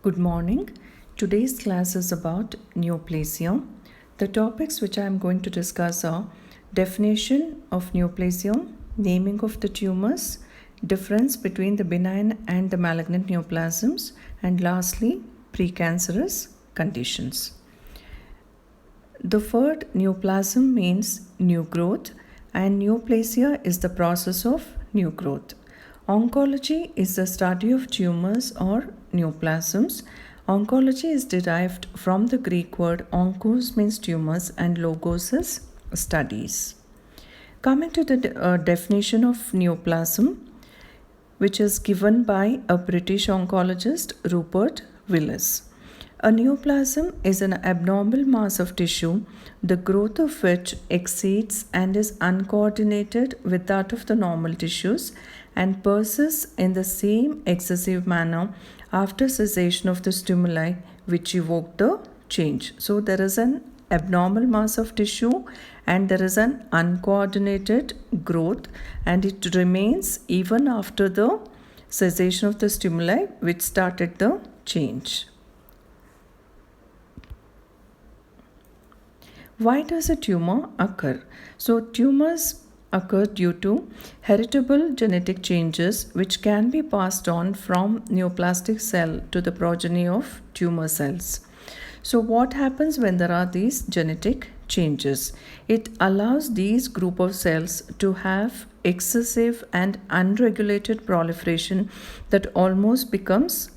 Good morning. Today's class is about neoplasia. The topics which I am going to discuss are definition of neoplasia, naming of the tumors, difference between the benign and the malignant neoplasms, and lastly, precancerous conditions. The word neoplasm means new growth, and neoplasia is the process of new growth. Oncology is the study of tumors or neoplasms. Oncology is derived from the Greek word onkos means tumors and logos is studies. Coming to the definition of neoplasm, which is given by a British oncologist, Rupert Willis. A neoplasm is an abnormal mass of tissue, the growth of which exceeds and is uncoordinated with that of the normal tissues and persists in the same excessive manner after cessation of the stimuli which evoke the change. So there is an abnormal mass of tissue and there is an uncoordinated growth, and it remains even after the cessation of the stimuli which started the change. Why does a tumor occur? So tumors occur due to heritable genetic changes which can be passed on from neoplastic cell to the progeny of tumor cells. So what happens when there are these genetic changes? It allows these group of cells to have excessive and unregulated proliferation that almost becomes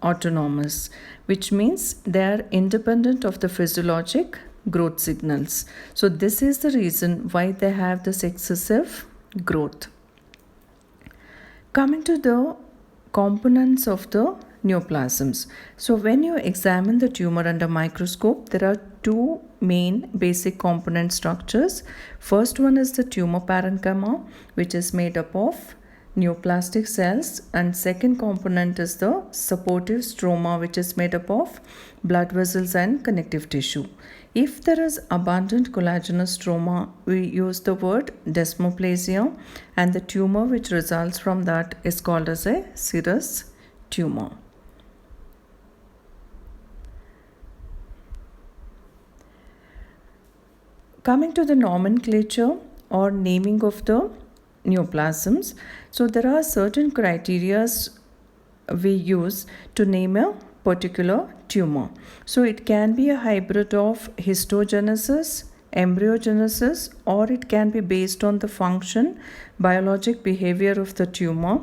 autonomous, which means they are independent of the physiologic growth signals. So this is the reason why they have this excessive growth. Coming to the components of the neoplasms. So when you examine the tumor under microscope, there are two main basic component structures. First one is the tumor parenchyma, which is made up of neoplastic cells, and second component is the supportive stroma, which is made up of blood vessels and connective tissue. If there is abundant collagenous stroma, we use the word desmoplasia, and the tumor which results from that is called as a serous tumor. Coming to the nomenclature or naming of the neoplasms, so there are certain criteria we use to name a particular tumor. So it can be a hybrid of histogenesis, embryogenesis, or it can be based on the function, biologic behavior of the tumor,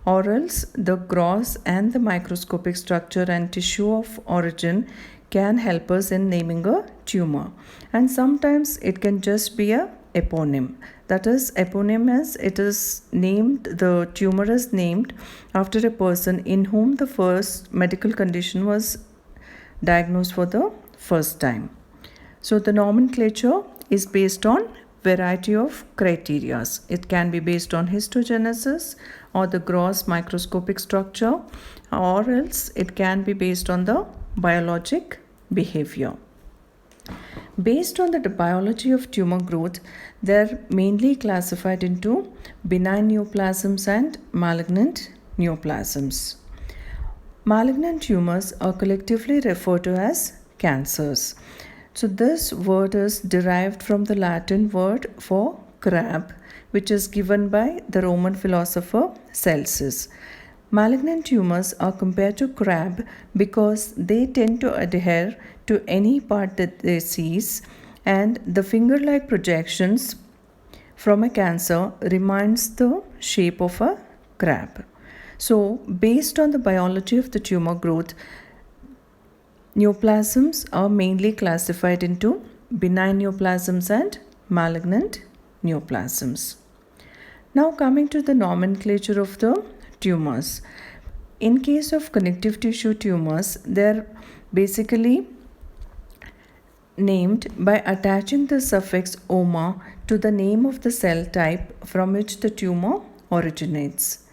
or else the gross and the microscopic structure and tissue of origin can help us in naming a tumor. And sometimes it can just be a eponym. That is, eponym as it is named, the tumor is named after a person in whom the first medical condition was diagnosed for the first time. So the nomenclature is based on variety of criteria. It can be based on histogenesis or the gross microscopic structure, or else it can be based on the biologic behavior. Based on the biology of tumor growth, they are mainly classified into benign neoplasms and malignant neoplasms. Malignant tumors are collectively referred to as cancers. So this word is derived from the Latin word for crab, which is given by the Roman philosopher Celsus. Malignant tumors are compared to crab because they tend to adhere to any part that they seize, and the finger-like projections from a cancer reminds the shape of a crab. So based on the biology of the tumor growth, neoplasms are mainly classified into benign neoplasms and malignant neoplasms. Now coming to the nomenclature of the tumors. In case of connective tissue tumors, they're basically named by attaching the suffix oma to the name of the cell type from which the tumor originates.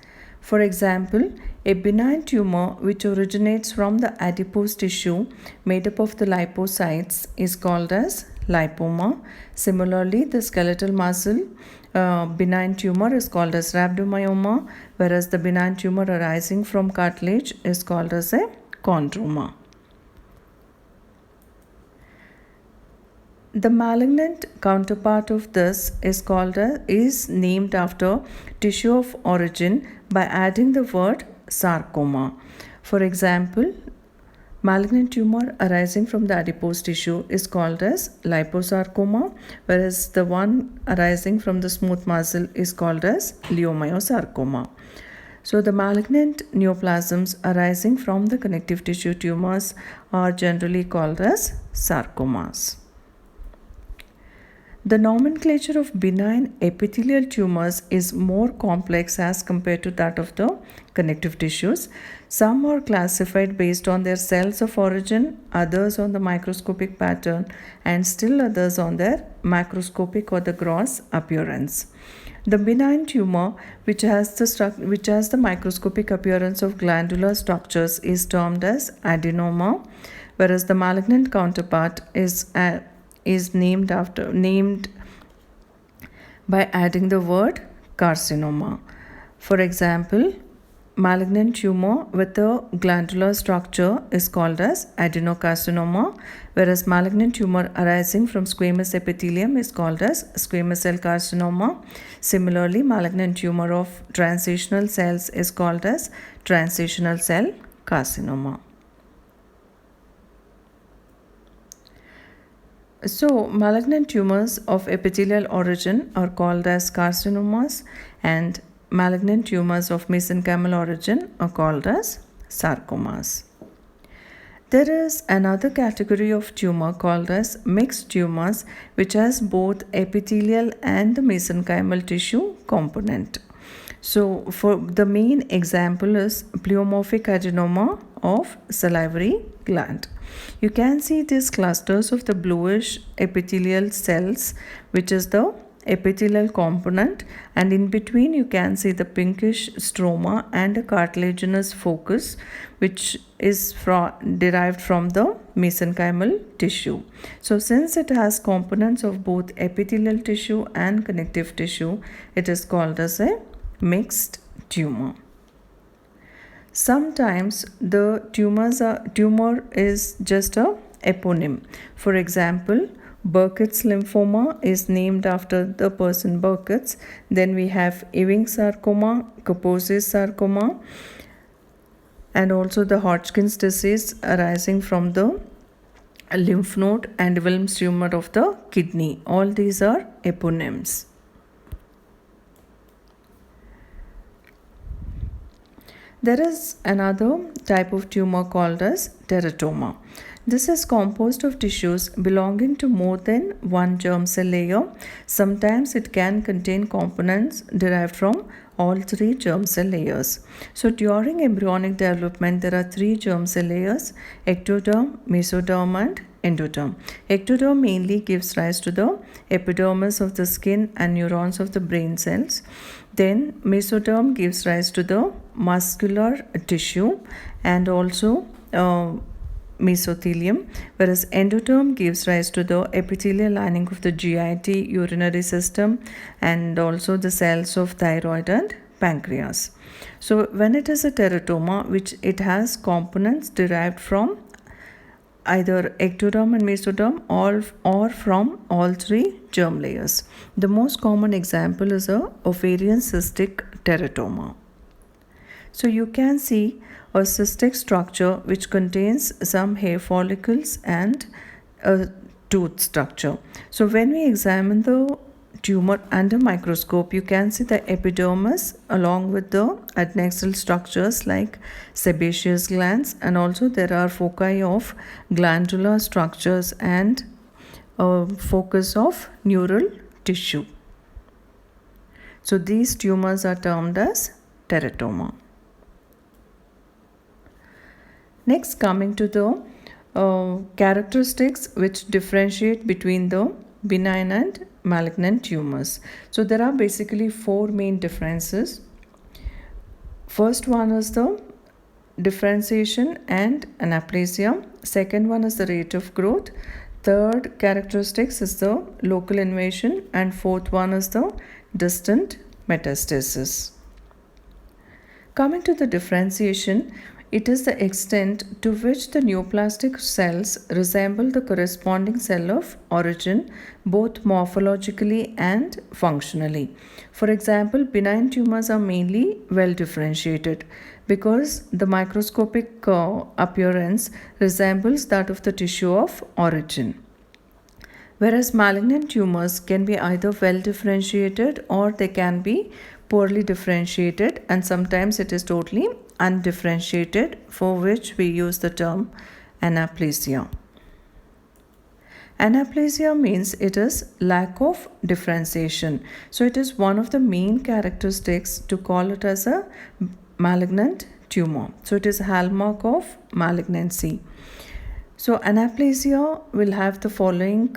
For example, a benign tumor which originates from the adipose tissue made up of the lipocytes is called as lipoma. Similarly, the skeletal muscle benign tumor is called as rhabdomyoma, whereas the benign tumor arising from cartilage is called as a chondroma. The malignant counterpart of this is named after tissue of origin by adding the word sarcoma. For example, malignant tumor arising from the adipose tissue is called as liposarcoma, whereas the one arising from the smooth muscle is called as leiomyosarcoma. So the malignant neoplasms arising from the connective tissue tumors are generally called as sarcomas. The nomenclature of benign epithelial tumors is more complex as compared to that of the connective tissues. Some are classified based on their cells of origin, others on the microscopic pattern, and still others on their macroscopic or the gross appearance. The benign tumor, which has the microscopic appearance of glandular structures, is termed as adenoma, whereas the malignant counterpart is named by adding the word carcinoma. For example, malignant tumor with a glandular structure is called as adenocarcinoma, whereas malignant tumor arising from squamous epithelium is called as squamous cell carcinoma. Similarly, malignant tumor of transitional cells is called as transitional cell carcinoma. So, malignant tumors of epithelial origin are called as carcinomas, and malignant tumors of mesenchymal origin are called as sarcomas. There is another category of tumor called as mixed tumors, which has both epithelial and the mesenchymal tissue component. So, for the main example is pleomorphic adenoma of salivary gland. You can see these clusters of the bluish epithelial cells, which is the epithelial component, and in between you can see the pinkish stroma and a cartilaginous focus, which is derived from the mesenchymal tissue. So since it has components of both epithelial tissue and connective tissue, it is called as a mixed tumor. Sometimes the tumor is just a eponym. For example, Burkitt's lymphoma is named after the person Burkitt's. Then we have Ewing sarcoma, Kaposi's sarcoma, and also the Hodgkin's disease arising from the lymph node and Wilms tumor of the kidney. All these are eponyms. There is another type of tumor called as teratoma. This is composed of tissues belonging to more than one germ cell layer. Sometimes it can contain components derived from all three germ cell layers. So during embryonic development, there are three germ cell layers: ectoderm, mesoderm, and endoderm. Ectoderm mainly gives rise to the epidermis of the skin and neurons of the brain cells. Then mesoderm gives rise to the muscular tissue and also mesothelium, whereas endoderm gives rise to the epithelial lining of the GIT, urinary system, and also the cells of thyroid and pancreas. So when it is a teratoma, which it has components derived from either ectoderm and mesoderm or from all three germ layers. The most common example is a ovarian cystic teratoma. So you can see a cystic structure which contains some hair follicles and a tooth structure. So when we examine the tumor under microscope, you can see the epidermis along with the adnexal structures like sebaceous glands, and also there are foci of glandular structures and a focus of neural tissue. So these tumors are termed as teratoma. Next, coming to the characteristics which differentiate between the benign and malignant tumors. So there are basically four main differences. First one is the differentiation and anaplasia. Second one is the rate of growth. Third characteristics is the local invasion, and fourth one is the distant metastasis. Coming to the differentiation, It is the extent to which the neoplastic cells resemble the corresponding cell of origin, both morphologically and functionally. For example, benign tumors are mainly well differentiated because the microscopic appearance resembles that of the tissue of origin. Whereas malignant tumors can be either well differentiated or they can be poorly differentiated, and sometimes it is totally undifferentiated, for which we use the term anaplasia. Anaplasia means it is lack of differentiation. So it is one of the main characteristics to call it as a malignant tumor. So it is a hallmark of malignancy. So anaplasia will have the following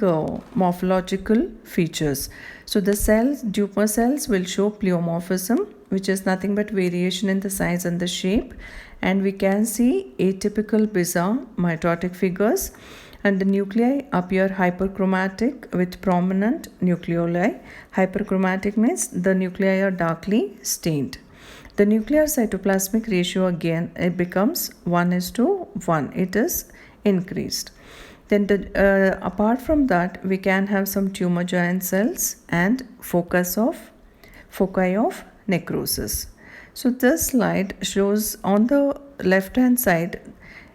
morphological features. So the cells, tumor cells will show pleomorphism, which is nothing but variation in the size and the shape. And we can see atypical bizarre mitotic figures. And the nuclei appear hyperchromatic with prominent nucleoli. Hyperchromatic means the nuclei are darkly stained. The nuclear cytoplasmic ratio again, it becomes 1:1. It is increased. Then apart from that, we can have some tumor giant cells and foci of necrosis. So this slide shows on the left hand side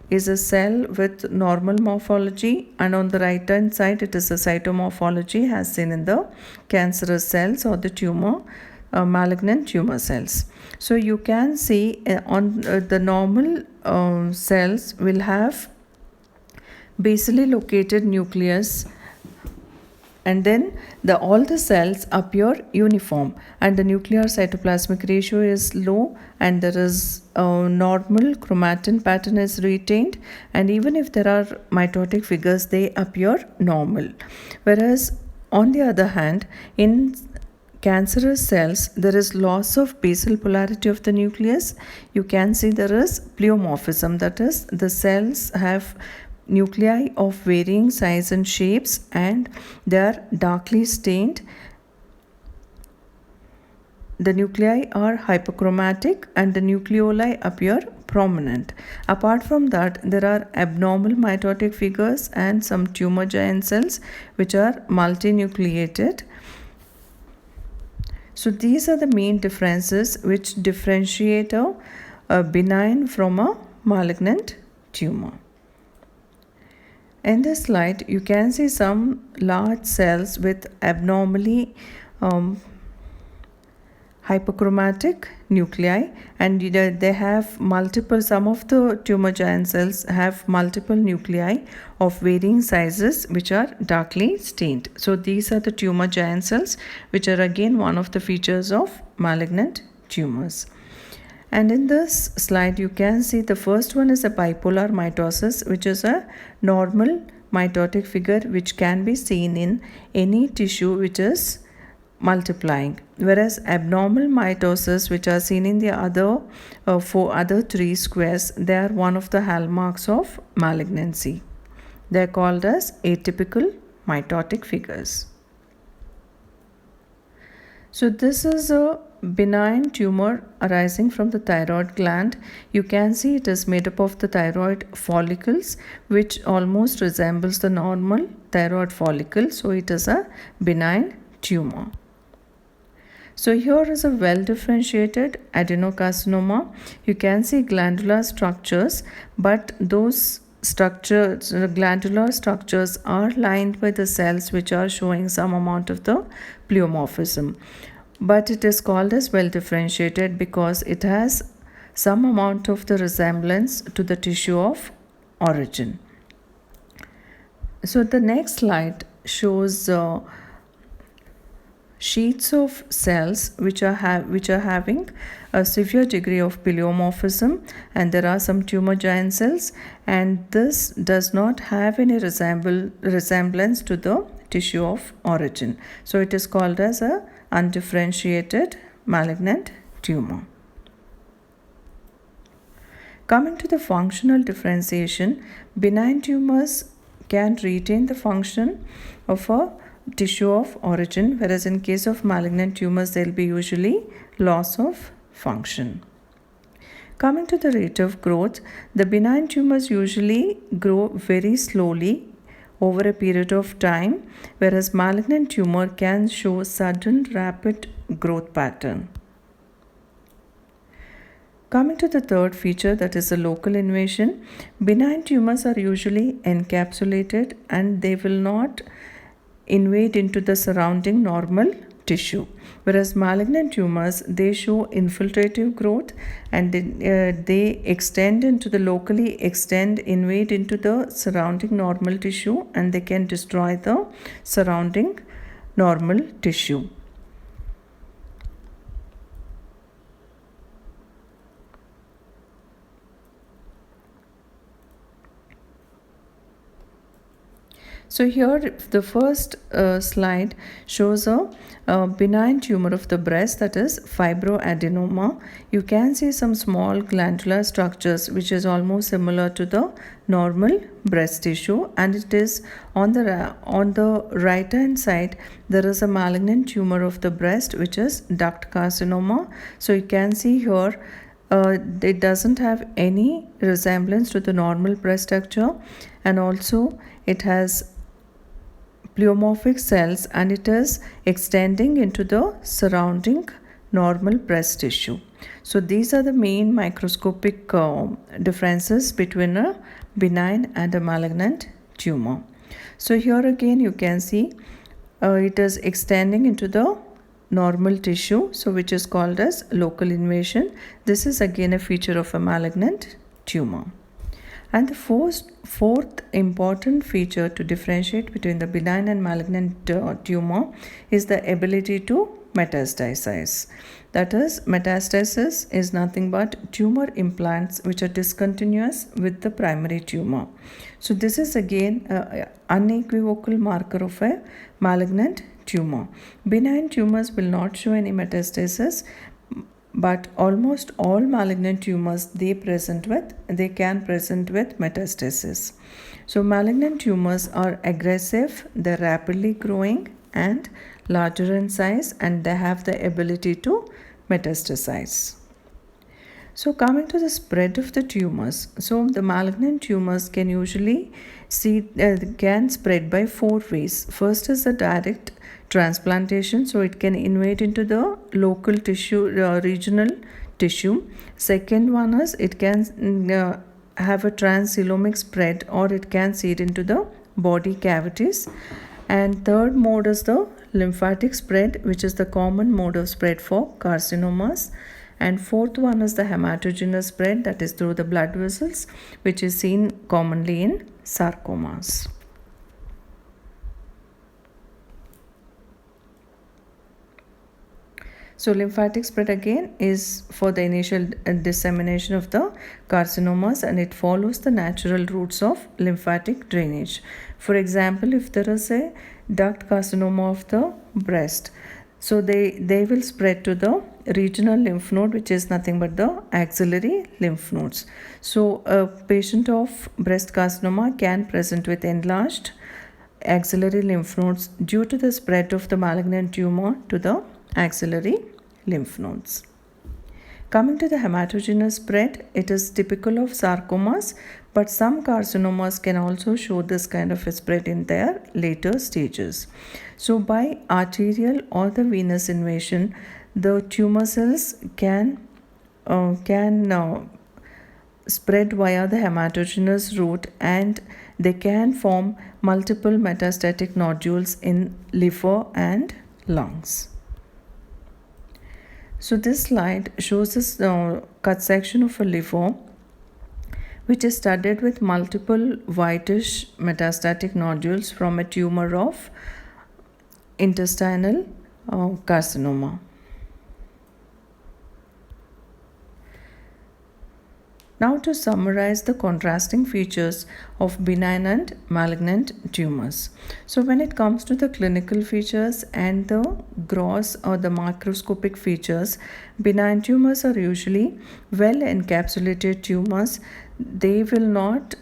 is a cell with normal morphology, and on the right hand side it is a cytomorphology as seen in the cancerous cells or the tumor malignant tumor cells. So you can see on the normal cells will have basally located nucleus, and then all the cells appear uniform, and the nuclear cytoplasmic ratio is low, and there is a normal chromatin pattern is retained, and even if there are mitotic figures, they appear normal. Whereas on the other hand, in cancerous cells, there is loss of basal polarity of the nucleus. You can see there is pleomorphism, that is, the cells have nuclei of varying size and shapes, and they are darkly stained. The nuclei are hyperchromatic and the nucleoli appear prominent. Apart from that, there are abnormal mitotic figures and some tumor giant cells which are multinucleated. So these are the main differences which differentiate a benign from a malignant tumor. In this slide, you can see some large cells with abnormally hyperchromatic nuclei, and they have multiple, some of the tumor giant cells have multiple nuclei of varying sizes which are darkly stained. So these are the tumor giant cells, which are again one of the features of malignant tumors. And in this slide, you can see the first one is a bipolar mitosis, which is a normal mitotic figure which can be seen in any tissue which is multiplying. Whereas abnormal mitosis, which are seen in the other other three squares, they are one of the hallmarks of malignancy. They are called as atypical mitotic figures. So this is a benign tumor arising from the thyroid gland. You can see it is made up of the thyroid follicles, which almost resembles the normal thyroid follicle. So it is a benign tumor. So here is a well differentiated adenocarcinoma. You can see glandular structures, but those structures, the glandular structures, are lined by the cells which are showing some amount of the pleomorphism. But it is called as well differentiated because it has some amount of the resemblance to the tissue of origin. So the next slide shows sheets of cells which are having a severe degree of pleomorphism, and there are some tumor giant cells, and this does not have any resemblance to the tissue of origin. So it is called as a undifferentiated malignant tumor. Coming to the functional differentiation, benign tumors can retain the function of a tissue of origin, whereas in case of malignant tumors, there will be usually loss of function. Coming to the rate of growth, the benign tumors usually grow very slowly over a period of time, whereas malignant tumor can show sudden rapid growth pattern. Coming to the third feature, that is a local invasion, benign tumors are usually encapsulated and they will not invade into the surrounding normal tissue, whereas malignant tumors, they show infiltrative growth and they extend into the locally invade into the surrounding normal tissue, and they can destroy the surrounding normal tissue. So here the first slide shows a benign tumor of the breast, that is fibroadenoma. You can see some small glandular structures which is almost similar to the normal breast tissue, and it is on the right hand side there is a malignant tumor of the breast which is duct carcinoma. So you can see here it doesn't have any resemblance to the normal breast structure, and also it has pleomorphic cells and it is extending into the surrounding normal breast tissue. So these are the main microscopic differences between a benign and a malignant tumor. So here again you can see it is extending into the normal tissue, so which is called as local invasion. This is again a feature of a malignant tumor. And the fourth important feature to differentiate between the benign and malignant tumor is the ability to metastasize. That is, metastasis is nothing but tumor implants which are discontinuous with the primary tumor. So this is again an unequivocal marker of a malignant tumor. Benign tumors will not show any metastasis, but almost all malignant tumors they can present with metastasis. So malignant tumors are aggressive, they're rapidly growing and larger in size, and they have the ability to metastasize. So coming to the spread of the tumors, so the malignant tumors can usually can spread by 4 ways. First is the direct transplantation, so it can invade into the local tissue, regional tissue. Second one is it can have a transcoelomic spread, or it can seed into the body cavities. And third mode is the lymphatic spread, which is the common mode of spread for carcinomas. And fourth one is the hematogenous spread, that is through the blood vessels, which is seen commonly in sarcomas. So lymphatic spread again is for the initial dissemination of the carcinomas, and it follows the natural routes of lymphatic drainage. For example, if there is a duct carcinoma of the breast, so they will spread to the regional lymph node, which is nothing but the axillary lymph nodes. So a patient of breast carcinoma can present with enlarged axillary lymph nodes due to the spread of the malignant tumor to the axillary lymph nodes. Coming to the hematogenous spread, it is typical of sarcomas, but some carcinomas can also show this kind of a spread in their later stages. So by arterial or the venous invasion, the tumor cells can spread via the hematogenous route, and they can form multiple metastatic nodules in liver and lungs. So this slide shows us the cut section of a liver which is studded with multiple whitish metastatic nodules from a tumor of intestinal carcinoma. Now to summarize the contrasting features of benign and malignant tumors. So when it comes to the clinical features and the gross or the macroscopic features, benign tumors are usually well encapsulated tumors. They will not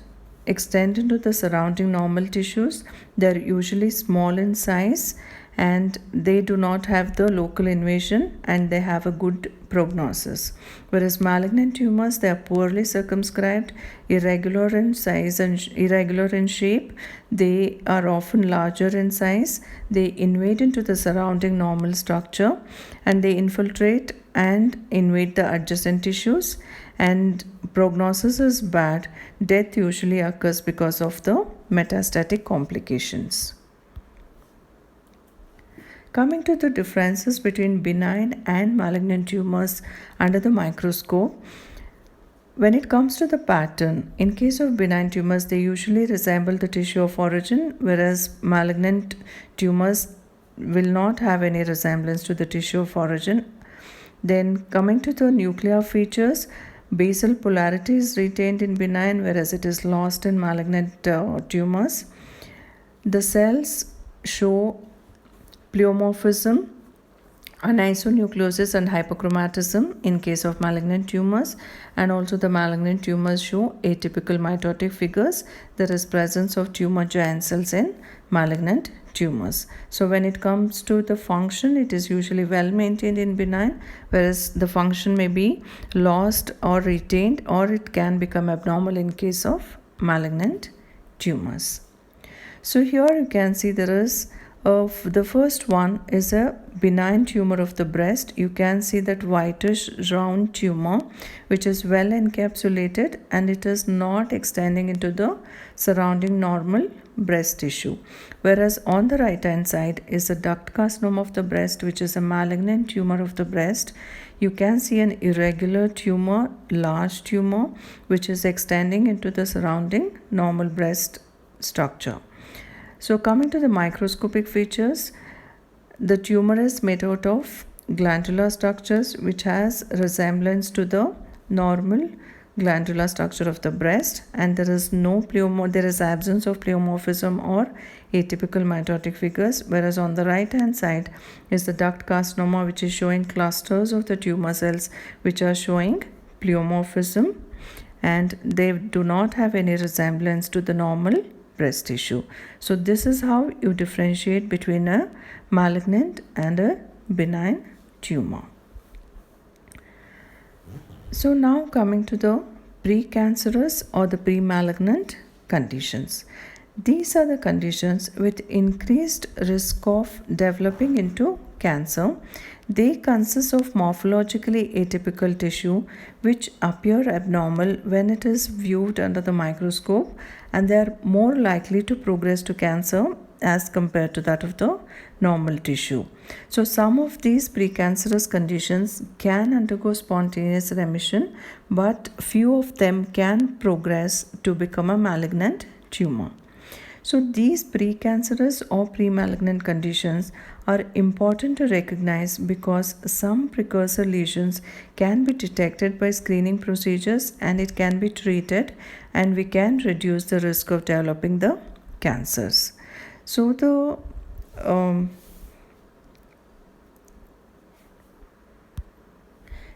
extend into the surrounding normal tissues. They are usually small in size and they do not have the local invasion and they have a good prognosis. Whereas malignant tumors, they are poorly circumscribed, irregular in size and irregular in shape. They are often larger in size. They invade into the surrounding normal structure and they infiltrate and invade the adjacent tissues, and prognosis is bad. Death usually occurs because of the metastatic complications. Coming to the differences between benign and malignant tumors under the microscope, when it comes to the pattern, in case of benign tumors, they usually resemble the tissue of origin, whereas malignant tumors will not have any resemblance to the tissue of origin. Then coming to the nuclear features, basal polarity is retained in benign, whereas it is lost in malignant tumors. The cells show pleomorphism, anisonucleosis and hypochromatism in case of malignant tumors, and also the malignant tumors show atypical mitotic figures. There is presence of tumor giant cells in malignant tumors. So when it comes to the function, it is usually well maintained in benign, whereas the function may be lost or retained, or it can become abnormal in case of malignant tumors. So here you can see there is the first one is a benign tumor of the breast. You can see that whitish round tumor which is well encapsulated and it is not extending into the surrounding normal breast tissue. Whereas on the right hand side is a duct carcinoma of the breast, which is a malignant tumor of the breast. You can see an irregular tumor, large tumor, which is extending into the surrounding normal breast structure. So coming to the microscopic features, the tumor is made out of glandular structures which has resemblance to the normal glandular structure of the breast, and there is absence of pleomorphism or atypical mitotic figures. Whereas on the right hand side is the duct carcinoma, which is showing clusters of the tumor cells which are showing pleomorphism, and they do not have any resemblance to the normal breast tissue. So this is how you differentiate between a malignant and a benign tumor. So now coming to the precancerous or the premalignant conditions. These are the conditions with increased risk of developing into cancer. They consist of morphologically atypical tissue which appear abnormal when it is viewed under the microscope, and they are more likely to progress to cancer as compared to that of the normal tissue. So some of these precancerous conditions can undergo spontaneous remission, but few of them can progress to become a malignant tumor. So these precancerous or premalignant conditions are important to recognize because some precursor lesions can be detected by screening procedures and it can be treated, and we can reduce the risk of developing the cancers. So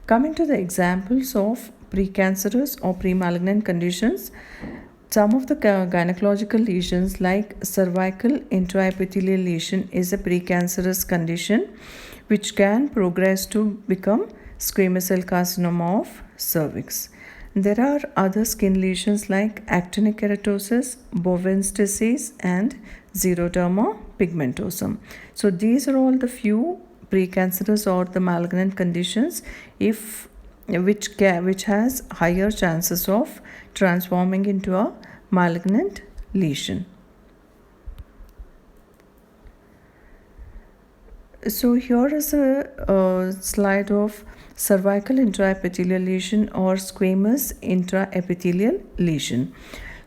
coming to the examples of precancerous or premalignant conditions, some of the gynecological lesions like cervical intraepithelial lesion is a precancerous condition which can progress to become squamous cell carcinoma of cervix. There are other skin lesions like actinic keratosis, Bowen's disease, and xeroderma pigmentosum. So these are all the few precancerous or the malignant conditions which has higher chances of transforming into a malignant lesion. So here is a slide of cervical intraepithelial lesion or squamous intraepithelial lesion.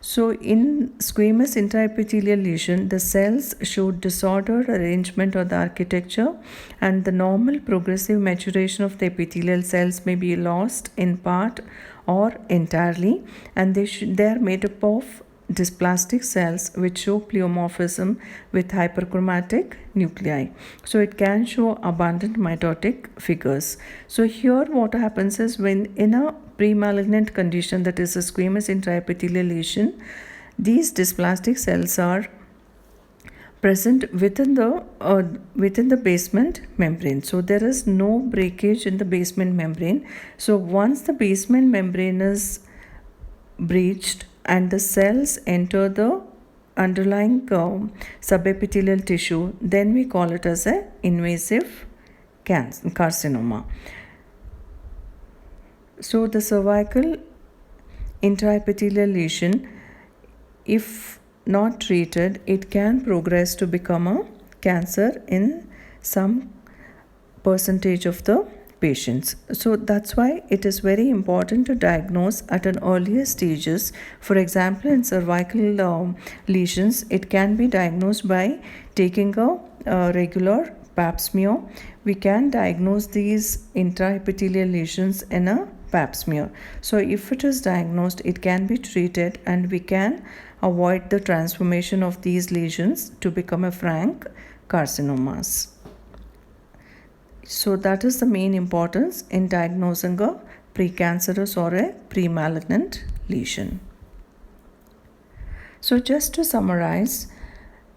So in squamous intraepithelial lesion, the cells show disordered arrangement of the architecture, and the normal progressive maturation of the epithelial cells may be lost in part or entirely, and they are made up of dysplastic cells which show pleomorphism with hyperchromatic nuclei. So it can show abundant mitotic figures. So here what happens is, when in a premalignant condition, that is a squamous intraepithelial lesion, these dysplastic cells are present within the basement membrane. So there is no breakage in the basement membrane. So once the basement membrane is breached and the cells enter the underlying subepithelial tissue, then we call it as a invasive carcinoma. So the cervical intraepithelial lesion, if not treated, it can progress to become a cancer in some percentage of the patients. So that's why it is very important to diagnose at an earlier stages. For example, in cervical lesions, it can be diagnosed by taking a regular pap smear. We can diagnose these intraepithelial lesions in a pap smear. So if it is diagnosed, it can be treated and we can avoid the transformation of these lesions to become a frank carcinomas. So that is the main importance in diagnosing a precancerous or a pre-malignant lesion. So just to summarize,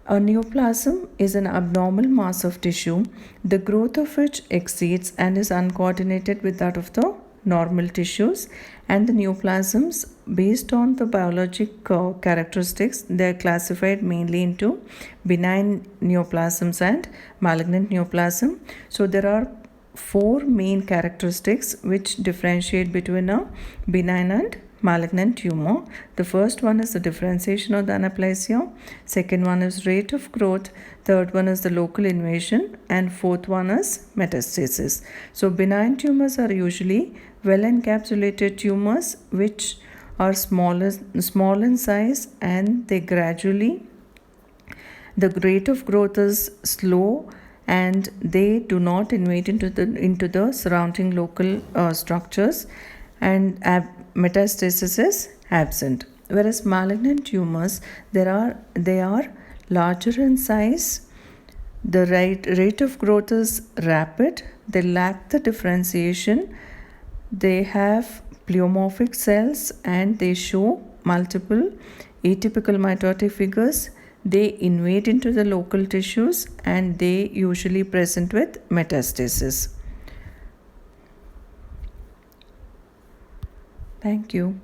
a neoplasm is an abnormal mass of tissue, the growth of which exceeds and is uncoordinated with that of the normal tissues, and the neoplasms, based on the biologic characteristics, they are classified mainly into benign neoplasms and malignant neoplasm. So there are four main characteristics which differentiate between a benign and malignant tumor. The first one is the differentiation of the anaplasia, second one is rate of growth, third one is the local invasion, and fourth one is metastasis. So benign tumors are usually well encapsulated tumors which are small in size, and the rate of growth is slow and they do not invade into the surrounding local structures, and metastasis is absent. Whereas malignant tumors, they are larger in size, the rate of growth is rapid, they lack the differentiation, they have pleomorphic cells, and they show multiple atypical mitotic figures. They invade into the local tissues and they usually present with metastasis. Thank you.